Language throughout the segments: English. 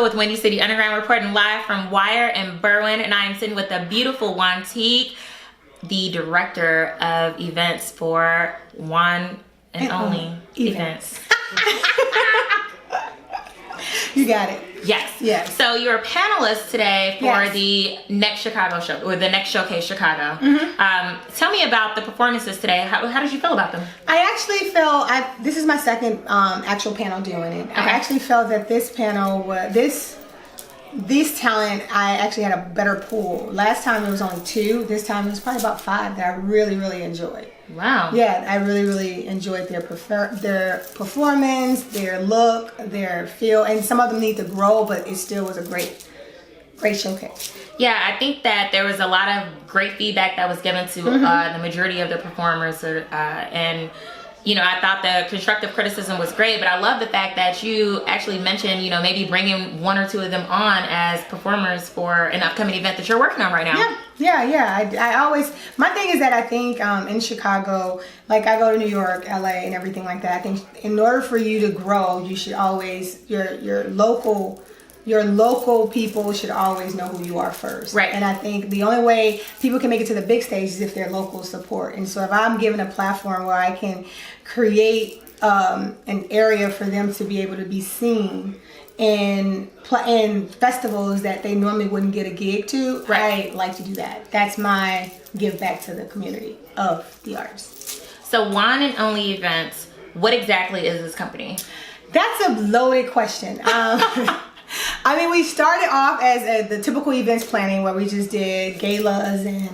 With Windy City Underground, reporting live from Wire and Berwyn, and I am sitting with the beautiful Juan Teague, the director of events for Juan and Only Events. You got it. Yes. Yes. So you're a panelist today for the next Chicago show, or the next Showcase Chicago. Tell me about the performances today. How did you feel about them? I actually felt, this is my second actual panel doing it. I actually felt that this panel, this talent, I actually had a better pool. Last time it was only 2. This time it was probably about 5 that I really, really enjoyed. Wow. Yeah, I really, really enjoyed their performance, their look, their feel, and some of them need to grow, but it still was a great showcase. Yeah, I think that there was a lot of great feedback that was given to the majority of the performers, and you know, I thought the constructive criticism was great, but I love the fact that you actually mentioned, you know, maybe bringing 1 or 2 of them on as performers for an upcoming event that you're working on right now. Yeah. I always, my thing is that I think in Chicago, like I go to New York, LA, and everything like that. I think in order for you to grow, you should always, your local people should always know who you are first. Right. And I think the only way people can make it to the big stage is if they're local support. And so if I'm given a platform where I can create an area for them to be able to be seen in festivals that they normally wouldn't get a gig to, I like to do that. That's my give back to the community of the arts. So Juan and Only Events, what exactly is this company? That's a loaded question. I mean, we started off as the typical events planning where we just did galas and,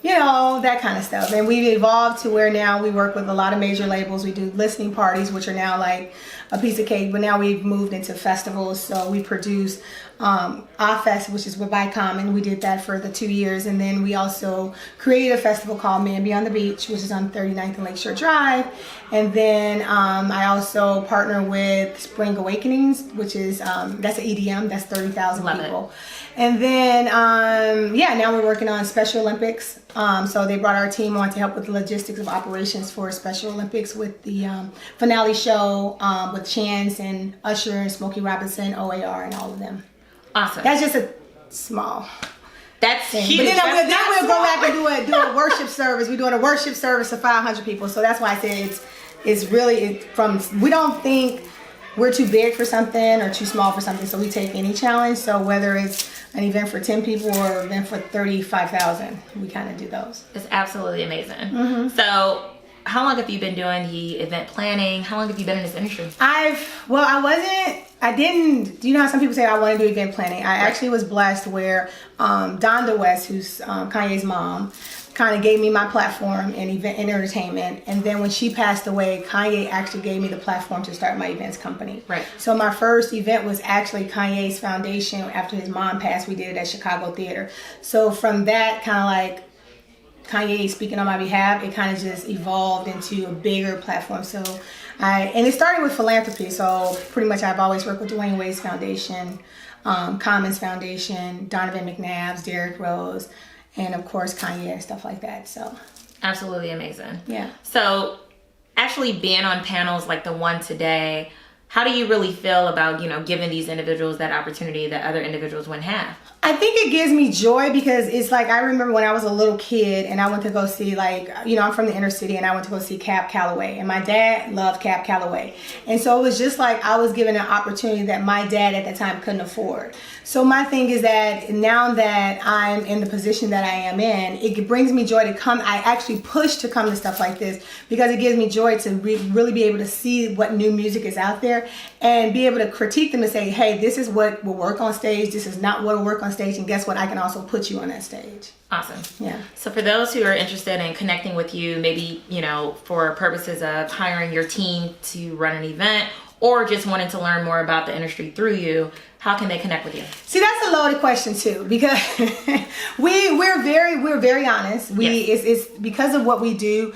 you know, that kind of stuff. And we've evolved to where now we work with a lot of major labels. We do listening parties, which are now like a piece of cake, but now we've moved into festivals. So we produce Aahh, which is with Common. We did that for the 2 years. And then we also created a festival called Mamby on the Beach, which is on 39th and Lakeshore Drive. And then I also partner with Spring Awakenings, which is, that's an EDM, that's 30,000 people. And then, now we're working on Special Olympics. So they brought our team on to help with the logistics of operations for Special Olympics with the finale show with Chance and Usher and Smokey Robinson, OAR, and all of them. Awesome. That's just a small. That's huge. But then we'll go back and do a worship service. We're doing a worship service of 500 people. So that's why I say it's really we don't think we're too big for something or too small for something. So we take any challenge. So whether it's an event for 10 people or an event for 35,000, we kind of do those. It's absolutely amazing. So how long have you been doing the event planning? How long have you been in this industry? I didn't, you know how some people say I want to do event planning? I actually was blessed where Donda West, who's Kanye's mom, kind of gave me my platform in event and entertainment. And then when she passed away, Kanye actually gave me the platform to start my events company. Right. So my first event was actually Kanye's foundation. After his mom passed, we did it at Chicago Theater. So from that, kind of like Kanye speaking on my behalf, it kind of just evolved into a bigger platform. So and it started with philanthropy. So pretty much I've always worked with Dwayne Wade's foundation, Commons Foundation, Donovan McNabb's, Derrick Rose, and of course Kanye and stuff like that. So absolutely amazing. Yeah. So actually being on panels like the one today, how do you really feel about, you know, giving these individuals that opportunity that other individuals wouldn't have? I think it gives me joy because it's like, I remember when I was a little kid and I went to go see, like, you know, I'm from the inner city and I went to go see Cab Calloway, and my dad loved Cab Calloway. And so it was just like I was given an opportunity that my dad at the time couldn't afford. So my thing is that now that I'm in the position that I am in, it brings me joy to come. I actually push to come to stuff like this because it gives me joy to really be able to see what new music is out there and be able to critique them and say, hey, this is what will work on stage. This is not what will work on on stage, and guess what? I can also put you on that stage. Awesome. Yeah. So for those who are interested in connecting with you, maybe, for purposes of hiring your team to run an event, or just wanting to learn more about the industry through you, how can they connect with you? See, that's a loaded question too, because we're very honest. It's because of what we do.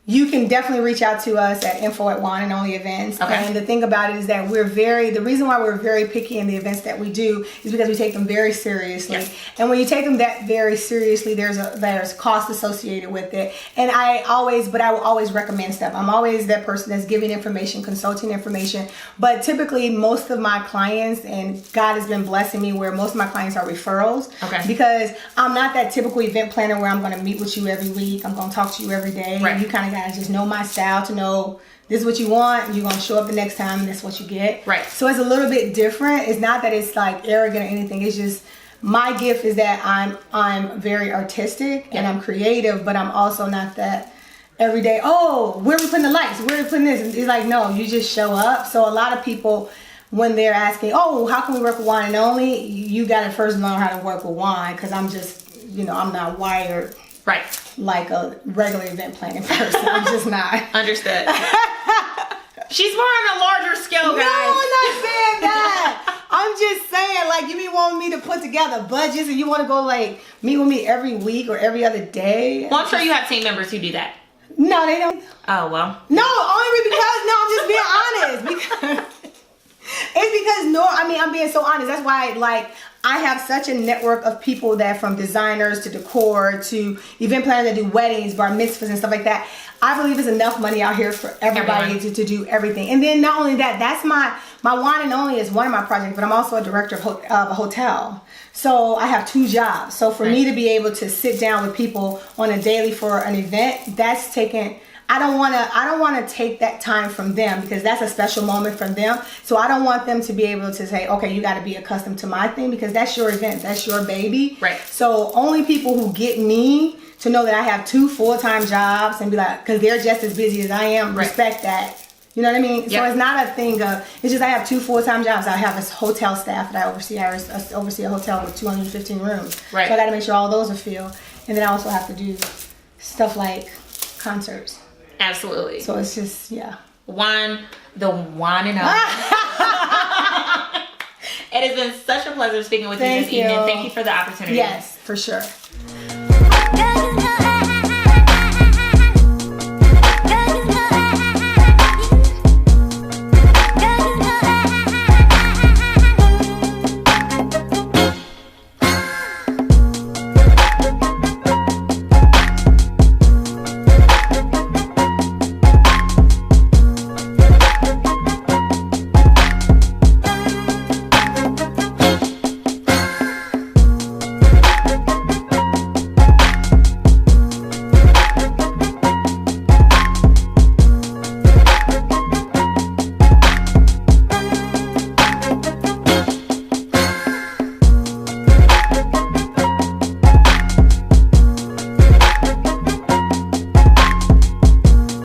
You can definitely reach out to us at info@Juan and Only Events. Okay. And the thing about it is that the reason why we're very picky in the events that we do is because we take them very seriously. Yes. And when you take them that very seriously, there's cost associated with it. And I will always recommend stuff. I'm always that person that's giving information, consulting information. But typically most of my clients, and God has been blessing me where most of my clients are referrals. Okay. Because I'm not that typical event planner where I'm going to meet with you every week. I'm going to talk to you every day. Right. You kind of just know my style to know this is what you want, you're gonna show up the next time and that's what you get. Right. So it's a little bit different. It's not that it's like arrogant or anything. It's just my gift is that I'm very artistic and I'm creative, but I'm also not that every day, oh, where are we putting the lights? Where are we putting this? It's like, no, you just show up. So a lot of people, when they're asking, oh, how can we work with Juan and Only? You gotta first learn how to work with Juan, because I'm just, I'm not wired Right. like a regular event planning person. I'm just not. Understood. She's more on a larger scale, guys. No, I'm not saying that. I'm just saying, like, you be wanting me to put together budgets and you want to go, like, meet with me every week or every other day. Well, I'm sure you have team members who do that. No, they don't. Oh, well. No, only because, I'm just being honest. Because it's because, I'm being so honest. That's why, like, I have such a network of people that, from designers to decor to event planners that do weddings, bar mitzvahs and stuff like that. I believe there's enough money out here for everybody to do everything. And then not only that, that's my Juan and Only is one of my projects, but I'm also a director of a hotel. So I have 2 jobs. So for me to be able to sit down with people on a daily for an event, that's taken. I don't want to take that time from them, because that's a special moment from them. So I don't want them to be able to say, okay, you got to be accustomed to my thing, because that's your event, that's your baby. Right. So only people who get me to know that I have 2 full-time jobs and be like, because they're just as busy as I am, respect that. You know what I mean? Yep. So it's not a thing of, it's just I have 2 full-time jobs. I have a hotel staff that I oversee. I oversee a hotel with 215 rooms. Right. So I got to make sure all those are filled. And then I also have to do stuff like concerts. Absolutely. So it's just, yeah. Juan and Only. It has been such a pleasure speaking with you this evening. Thank you for the opportunity. Yes, for sure.